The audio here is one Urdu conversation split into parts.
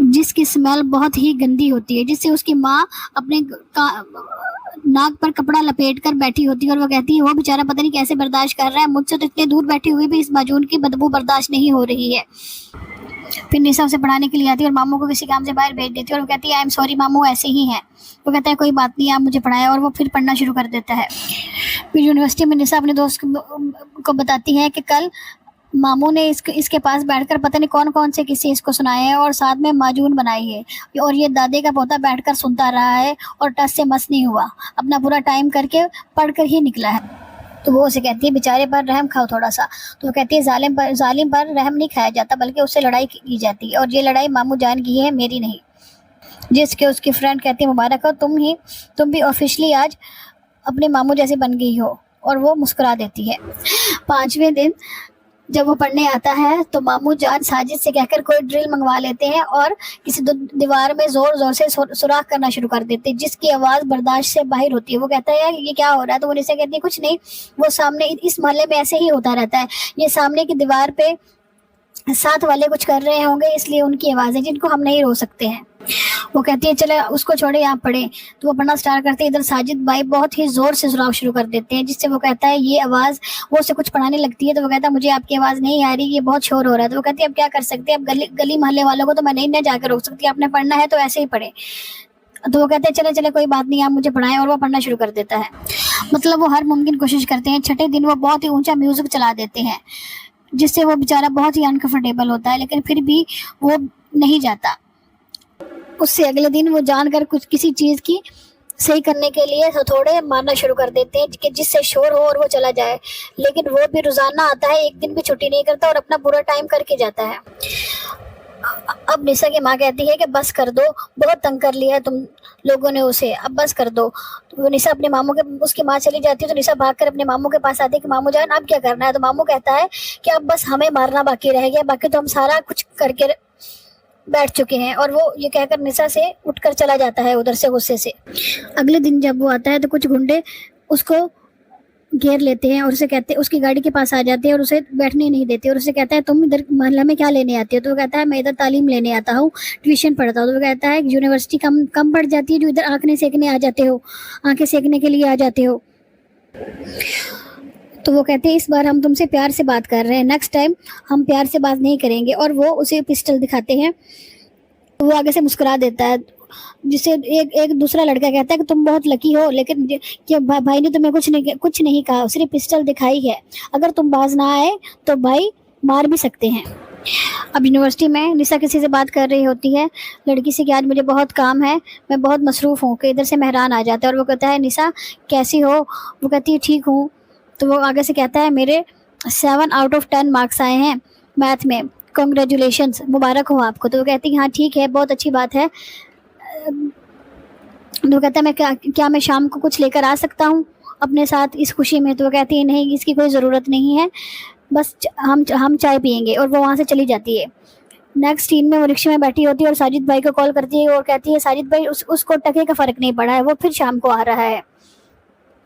جس کی اسمیل بہت ہی گندی ہوتی ہے، جس سے اس کی ماں اپنے ناک پر کپڑا لپیٹ کر بیٹھی ہوتی ہے اور وہ کہتی ہے وہ بیچارہ پتہ نہیں کیسے برداشت کر رہا ہے، مجھ سے تو اتنے دور بیٹھی ہوئی بھی اس معجون کی بدبو برداشت نہیں ہو رہی ہے۔ پھر نسا اسے پڑھانے کے لیے آتی ہے اور ماموں کو کسی کام سے باہر بھیج دیتی ہے اور وہ کہتی ہے آئی ایم سوری ماموں ایسے ہی ہیں۔ وہ کہتا ہے کوئی بات نہیں، آپ مجھے پڑھائیں، اور وہ پھر پڑھنا شروع کر دیتا ہے۔ پھر یونیورسٹی میں نسا اپنے دوست کو بتاتی ہے کہ کل ماموں نے اس کے پاس بیٹھ کر پتہ نہیں کون کون سے قصے اس کو سنائے ہیں اور ساتھ میں معجون بنائی ہے، اور یہ دادے کا پوتا بیٹھ کر سنتا رہا ہے اور ٹس سے مس نہیں ہوا، اپنا پورا ٹائم کر کے پڑھ کر ہی نکلا ہے۔ تو وہ اسے کہتی ہے بیچارے پر رحم کھاؤ تھوڑا سا۔ تو وہ کہتی ہے ظالم پر رحم نہیں کھایا جاتا بلکہ اس سے لڑائی کی جاتی ہے، اور یہ لڑائی ماموں جان کی ہے، میری نہیں۔ جس کے اس کی فرینڈ کہتی ہے مبارک ہو، تم بھی آفیشلی آج اپنے ماموں جیسے بن گئی ہو، اور وہ مسکرا دیتی ہے۔ 5ویں دن جب وہ پڑھنے آتا ہے تو ماموں جان ساجد سے کہہ کر کوئی ڈرل منگوا لیتے ہیں اور کسی دیوار میں زور زور سے سوراخ کرنا شروع کر دیتے ہیں، جس کی آواز برداشت سے باہر ہوتی ہے۔ وہ کہتا ہے یہ کیا ہو رہا ہے؟ تو وہ اسے کہتی ہے کچھ نہیں، وہ سامنے اس محلے میں ایسے ہی ہوتا رہتا ہے، یہ سامنے کی دیوار پہ ساتھ والے کچھ کر رہے ہوں گے اس لیے ان کی آوازیں جن کو ہم نہیں رو سکتے ہیں۔ وہ کہتی ہے چلے اس کو چھوڑے آپ پڑھیں۔ تو وہ پڑھنا سٹارٹ کرتے ہیں، ادھر ساجد بھائی بہت ہی زور سے سراغ شروع کر دیتے ہیں، جس سے وہ کہتا ہے یہ آواز، وہ اسے کچھ پڑھانے لگتی ہے تو وہ کہتا ہے مجھے آپ کی آواز نہیں آ رہی، یہ بہت شور ہو رہا ہے۔ تو وہ کہتی ہے اب کیا کر سکتے ہیں، اب گلی محلے والوں کو تو میں نہیں جا کے روک سکتی، آپ نے پڑھنا ہے تو ایسے ہی پڑھیں۔ تو وہ کہتے ہیں چلے کوئی بات نہیں، آپ مجھے پڑھائیں، اور وہ پڑھنا شروع کر دیتا ہے۔ مطلب وہ ہر ممکن کوشش کرتے ہیں۔ 6ٹھے دن وہ بہت ہی اونچا میوزک چلا دیتے ہیں، جس سے وہ بیچارہ بہت ہی انکمفرٹیبل ہوتا ہے، لیکن پھر بھی وہ نہیں جاتا۔ اس سے اگلے دن وہ جان کر کسی چیز کی صحیح کرنے کے لیے ہتھوڑے مارنا شروع کر دیتے ہیں کہ جس سے شور ہو اور وہ چلا جائے، لیکن وہ بھی روزانہ آتا ہے، ایک دن بھی چھٹی نہیں کرتا اور اپنا پورا ٹائم کر کے جاتا ہے۔ اب نسا کی ماں کہتی ہے کہ بس کر دو، بہت تنگ کر لیا ہے تم لوگوں نے اسے، اب بس کر دو۔ وہ نسا اپنے ماموں کے اس کی ماں چلی جاتی ہے تو نسا بھاگ کر اپنے ماموں کے پاس آتی ہے کہ ماموں جان اب کیا کرنا ہے؟ تو ماموں کہتا ہے کہ اب بس ہمیں مارنا باقی رہ گیا، باقی تو ہم سارا کچھ کر کے بیٹھ چکے ہیں، اور وہ یہ کہہ کر نسا سے اٹھ کر چلا جاتا ہے ادھر سے غصے سے۔ اگلے دن جب وہ آتا ہے تو کچھ گنڈے اس کو گھیر لیتے ہیں اور اسے کہتے ہیں، اس کی گاڑی کے پاس آ جاتے ہیں اور اسے بیٹھنے نہیں دیتے، اور اسے کہتا ہے تم ادھر محلہ میں کیا لینے آتے ہو؟ تو وہ کہتا ہے میں ادھر تعلیم لینے آتا ہوں، ٹیوشن پڑھتا ہوں۔ تو وہ کہتا ہے یونیورسٹی کم پڑ جاتی ہے جو ادھر آنکھیں سیکنے کے لیے آ جاتے ہو۔ تو وہ کہتے ہیں اس بار ہم تم سے پیار سے بات کر رہے ہیں، نیکسٹ ٹائم ہم پیار سے بات نہیں کریں گے، اور وہ اسے پسٹل دکھاتے ہیں۔ وہ آگے سے مسکرا دیتا ہے، جس سے ایک دوسرا لڑکا کہتا ہے کہ تم بہت لکی ہو، لیکن بھائی نے تمہیں کچھ نہیں کہا، صرف پسٹل دکھائی ہے، اگر تم باز نہ آئے تو بھائی مار بھی سکتے ہیں۔ اب یونیورسٹی میں نسا کسی سے بات کر رہی ہوتی ہے لڑکی سے کہ آج مجھے بہت کام ہے، میں بہت مصروف ہوں، کہ ادھر سے مہران آ جاتا ہے اور وہ کہتا ہے نسا کیسی ہو؟ وہ کہتی ہے ٹھیک ہوں۔ تو وہ آگے سے کہتا ہے میرے 7 آؤٹ آف 10 مارکس آئے ہیں میتھ میں، کنگریچولیشنز، مبارک ہو آپ کو۔ تو وہ کہتی ہے ہاں ٹھیک ہے، بہت اچھی بات ہے۔ تو وہ کہتا ہے کیا میں شام کو کچھ لے کر آ سکتا ہوں اپنے ساتھ اس خوشی میں؟ تو وہ کہتی ہے نہیں، اس کی کوئی ضرورت نہیں ہے، بس ہم چائے پئیں گے، اور وہ وہاں سے چلی جاتی ہے۔ نیکسٹ سین میں وہ رکشے میں بیٹھی ہوتی ہے اور ساجد بھائی کو کال کرتی ہے اور کہتی ہے ساجد بھائی اس کو ٹکے کا فرق نہیں پڑا ہے، وہ پھر شام کو آ رہا ہے۔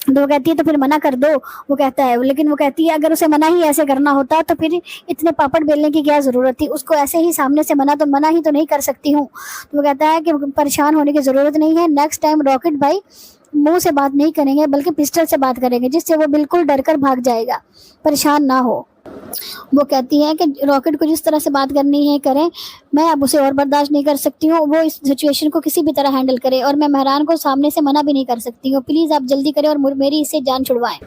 تو وہ کہتی ہے تو پھر منع کر دو، وہ کہتا ہے، لیکن وہ کہتی ہے اگر اسے منع ہی ایسے کرنا ہوتا تو پھر اتنے پاپڑ بیلنے کی کیا ضرورت تھی، اس کو ایسے ہی سامنے سے منع ہی تو نہیں کر سکتی ہوں۔ تو وہ کہتا ہے کہ پریشان ہونے کی ضرورت نہیں ہے، نیکسٹ ٹائم راکٹ بھائی منہ سے بات نہیں کریں گے بلکہ پسٹل سے بات کریں گے، جس سے وہ بالکل ڈر کر بھاگ جائے گا، پریشان نہ ہو۔ وہ کہتی ہے کہ راکٹ کو جس طرح سے بات کرنی ہے کریں، میں اب اسے اور برداشت نہیں کر سکتی ہوں، وہ اس سچویشن کو کسی بھی طرح ہینڈل کرے، اور میں مہران کو سامنے سے منع بھی نہیں کر سکتی ہوں، پلیز آپ جلدی کریں اور میری اس سے جان چھڑوائیں۔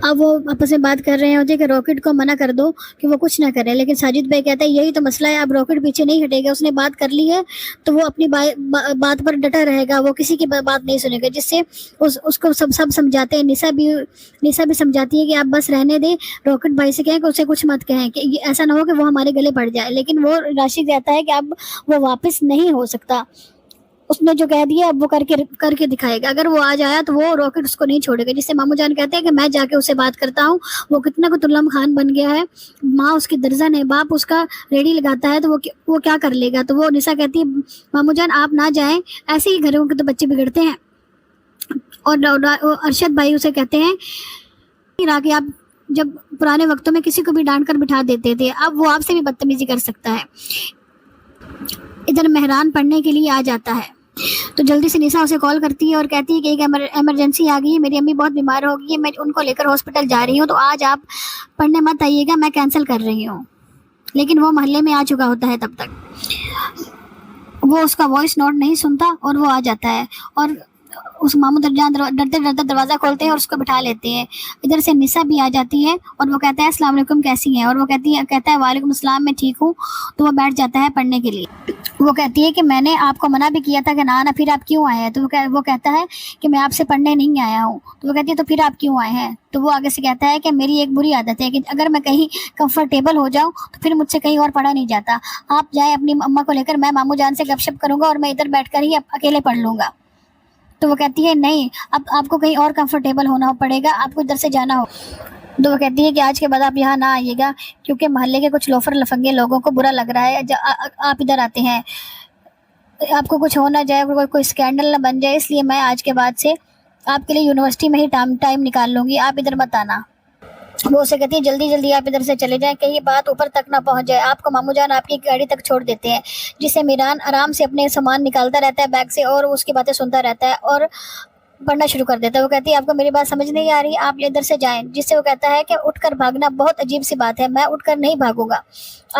اب وہ آپس میں بات کر رہے ہوتے کہ راکٹ کو منع کر دو کہ وہ کچھ نہ کرے، لیکن ساجد بھائی کہتا ہے یہی تو مسئلہ ہے، اب راکٹ پیچھے نہیں ہٹے گا، اس نے بات کر لی ہے تو وہ اپنی بات پر ڈٹا رہے گا، وہ کسی کی بات نہیں سنے گا، جس سے اس کو سب سمجھاتے ہیں، نسا بھی سمجھاتی ہے کہ آپ بس رہنے دیں، راکٹ بھائی سے کہیں کہ اسے کچھ مت کہیں، کہ ایسا نہ ہو کہ وہ ہمارے گلے پڑ جائے، لیکن وہ راشد کہتا ہے کہ اب وہ واپس نہیں ہو سکتا، اس نے جو کہہ دیا اب وہ کر کے دکھائے گا، اگر وہ آ جایا تو وہ راکٹ اس کو نہیں چھوڑے گا، جس سے ماموں جان کہتے ہیں کہ میں جا کے اسے بات کرتا ہوں، وہ کتنا کو تلم خان بن گیا ہے، ماں اس کی درزن ہے، باپ اس کا ریڑھی لگاتا ہے، تو وہ کیا کر لے گا؟ تو وہ نسا کہتی ہے ماموں جان آپ نہ جائیں، ایسے ہی گھروں کے تو بچے بگڑتے ہیں، اور ارشد بھائی اسے کہتے ہیں کہ آپ جب پرانے وقتوں میں کسی کو بھی ڈانٹ کر بٹھا دیتے تھے، اب وہ آپ سے بھی بدتمیزی کر سکتا ہے۔ ادھر مہران پڑھنے کے لیے آ جاتا ہے تو جلدی سے نسا اسے کال کرتی ہے اور کہتی ہے کہ ایک ایمرجنسی آ گئی ہے، میری امی بہت بیمار ہو گئی ہے، میں ان کو لے کر ہاسپٹل جا رہی ہوں، تو آج آپ پڑھنے مت آئیے گا، میں کینسل کر رہی ہوں۔ لیکن وہ محلے میں آ چکا ہوتا ہے تب تک، وہ اس کا وائس نوٹ نہیں سنتا اور وہ آ جاتا ہے، اور اس ماموں درجان ڈرتے ڈرتے دروازہ کھولتے ہیں اور اس کو بٹھا لیتے ہیں۔ ادھر سے نسا بھی آ جاتی ہے اور وہ کہتا ہے السلام علیکم کیسی ہیں، اور وہ کہتا ہے وعلیکم السلام میں ٹھیک ہوں، تو وہ بیٹھ جاتا ہے پڑھنے کے لیے۔ وہ کہتی ہے کہ میں نے آپ کو منع بھی کیا تھا کہ نہ آنا، پھر آپ کیوں آئے ہیں؟ تو وہ کہتا ہے کہ میں آپ سے پڑھنے نہیں آیا ہوں۔ تو وہ کہتی ہے تو پھر آپ کیوں آئے ہیں؟ تو وہ آگے سے کہتا ہے کہ میری ایک بری عادت ہے کہ اگر میں کہیں کمفرٹیبل ہو جاؤں تو پھر مجھ سے کہیں اور پڑھا نہیں جاتا، آپ جائیں اپنی اماں کو لے کر، میں ماموں جان سے گپ شپ کروں گا اور میں ادھر بیٹھ کر ہی اکیلے پڑھ لوں گا۔ تو وہ کہتی ہے نہیں، اب آپ کو کہیں اور کمفرٹیبل ہونا پڑے گا، آپ کو ادھر سے جانا ہو۔ تو وہ کہتی ہے کہ آج کے بعد آپ یہاں نہ آئیے گا، کیونکہ محلے کے کچھ لوفر لفنگے لوگوں کو برا لگ رہا ہے آپ ادھر آتے ہیں، آپ کو کچھ ہو نہ جائے، کوئی اسکینڈل نہ بن جائے، اس لیے میں آج کے بعد سے آپ کے لیے یونیورسٹی میں ہی ٹائم نکال لوں گی، آپ ادھر مت آنا۔ وہ اسے کہتی ہے جلدی جلدی آپ ادھر سے چلے جائیں، کہیں بات اوپر تک نہ پہنچ جائے، آپ کو ماموں جان آپ کی گاڑی تک چھوڑ دیتے ہیں۔ جسے میران آرام سے اپنے سامان نکالتا رہتا ہے بیگ سے اور اس کی باتیں سنتا رہتا ہے اور پڑھنا شروع کر دیتا ہے۔ وہ کہتی ہے آپ کو میری بات سمجھ نہیں آ رہی، آپ ادھر سے جائیں۔ جس سے وہ کہتا ہے کہ اٹھ کر بھاگنا بہت عجیب سی بات ہے، میں اٹھ کر نہیں بھاگوں گا۔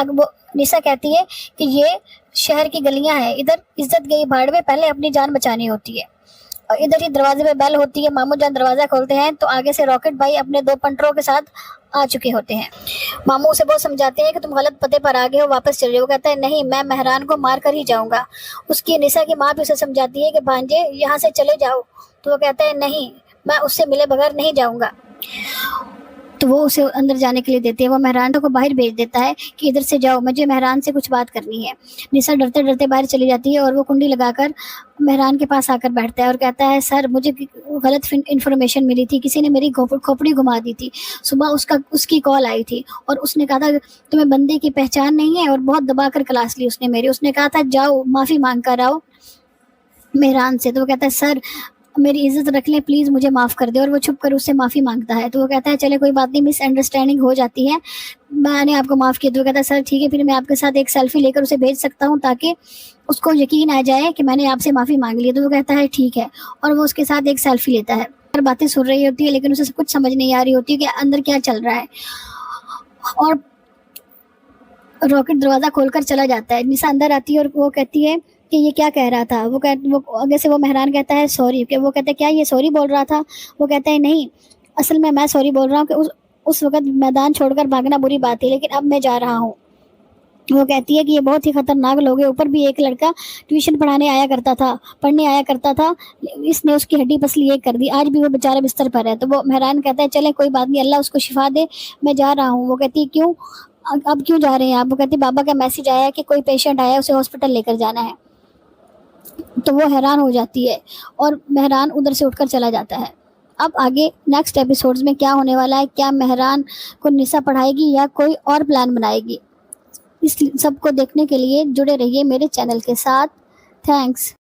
وہ نسا کہتی ہے کہ یہ شہر کی گلیاں ہیں، ادھر عزت گئی بھاڑ میں، پہلے اپنی جان بچانی ہوتی ہے۔ اور ادھر ہی دروازے پہ بیل ہوتی ہے، ماموں جان دروازہ کھولتے ہیں تو آگے سے راکٹ بھائی اپنے 2 پنٹروں کے ساتھ آ چکے ہوتے ہیں۔ ماموں اسے بہت سمجھاتے ہیں کہ تم غلط پتے پر آ گئے ہو، واپس چلے جاؤ۔ وہ کہتا ہے نہیں، میں مہران کو مار کر ہی جاؤں گا۔ اس کی نسا کی ماں بھی اسے سمجھاتی ہے کہ بھانجے یہاں سے چلے جاؤ، تو وہ کہتا ہے نہیں، میں اس سے ملے بغیر نہیں جاؤں گا۔ تو وہ اسے اندر جانے کے لیے دیتے ہیں، وہ مہران کو باہر بھیج دیتا ہے کہ ادھر سے جاؤ، مجھے مہران سے کچھ بات کرنی ہے۔ نسا ڈرتے ڈرتے باہر چلی جاتی ہے اور وہ کنڈی لگا کر مہران کے پاس آ کر بیٹھتا ہے اور کہتا ہے سر، مجھے غلط انفارمیشن ملی تھی، کسی نے میری کھوپڑی گھما دی تھی، صبح اس کی کال آئی تھی اور اس نے کہا تھا تمہیں بندے کی پہچان نہیں ہے، اور بہت دبا کر کلاس لی اس نے میری، اس نے کہا تھا جاؤ معافی مانگ کر آؤ مہران سے۔ تو وہ کہتا ہے سر میری عزت رکھ لیں پلیز، مجھے معاف کر دے، اور وہ چھپ کر اس سے معافی مانگتا ہے۔ تو وہ کہتا ہے چلے کوئی بات نہیں، مس انڈرسٹینڈنگ ہو جاتی ہے، میں نے آپ کو معاف کیا۔ تو وہ کہتا ہے سر ٹھیک ہے، پھر میں آپ کے ساتھ ایک سیلفی لے کر اسے بھیج سکتا ہوں تاکہ اس کو یقین آ جائے کہ میں نے آپ سے معافی مانگ لی۔ تو وہ کہتا ہے ٹھیک ہے، اور وہ اس کے ساتھ ایک سیلفی لیتا ہے۔ باتیں سن رہی ہوتی ہے لیکن اسے کچھ سمجھ نہیں آ رہی ہوتی کہ اندر کیا چل رہا ہے، اور راکٹ دروازہ کھول کر چلا جاتا ہے۔ نسا اندر آتی ہے اور وہ کہتی ہے کہ یہ کیا کہہ رہا تھا، وہ آگے سے وہ مہران کہتا ہے سوری، کہ وہ کہتا ہے کیا یہ سوری بول رہا تھا؟ وہ کہتا ہے نہیں، اصل میں سوری بول رہا ہوں کہ اس وقت میدان چھوڑ کر بھاگنا بری بات ہے، لیکن اب میں جا رہا ہوں۔ وہ کہتی ہے کہ یہ بہت ہی خطرناک لوگ ہیں، اوپر بھی ایک لڑکا ٹیوشن پڑھنے آیا کرتا تھا، اس نے اس کی ہڈی پسلی ایک کر دی، آج بھی وہ بیچارہ بستر پر ہے۔ تو وہ مہران کہتا ہے چلے کوئی بات نہیں، اللہ اس کو شفا دے، میں جا رہا ہوں۔ وہ کہتی ہے کیوں، اب کیوں جا رہے ہیں آپ؟ وہ کہتی ہے بابا کا میسج آیا ہے کہ کوئی پیشنٹ آیا ہے، اسے ہاسپٹل لے کر جانا ہے۔ تو وہ حیران ہو جاتی ہے اور مہران ادھر سے اٹھ کر چلا جاتا ہے۔ اب آگے نیکسٹ ایپیسوڈز میں کیا ہونے والا ہے، کیا مہران کو نسا پڑھائے گی یا کوئی اور پلان بنائے گی، اس سب کو دیکھنے کے لیے جڑے رہیے میرے چینل کے ساتھ۔ تھینکس۔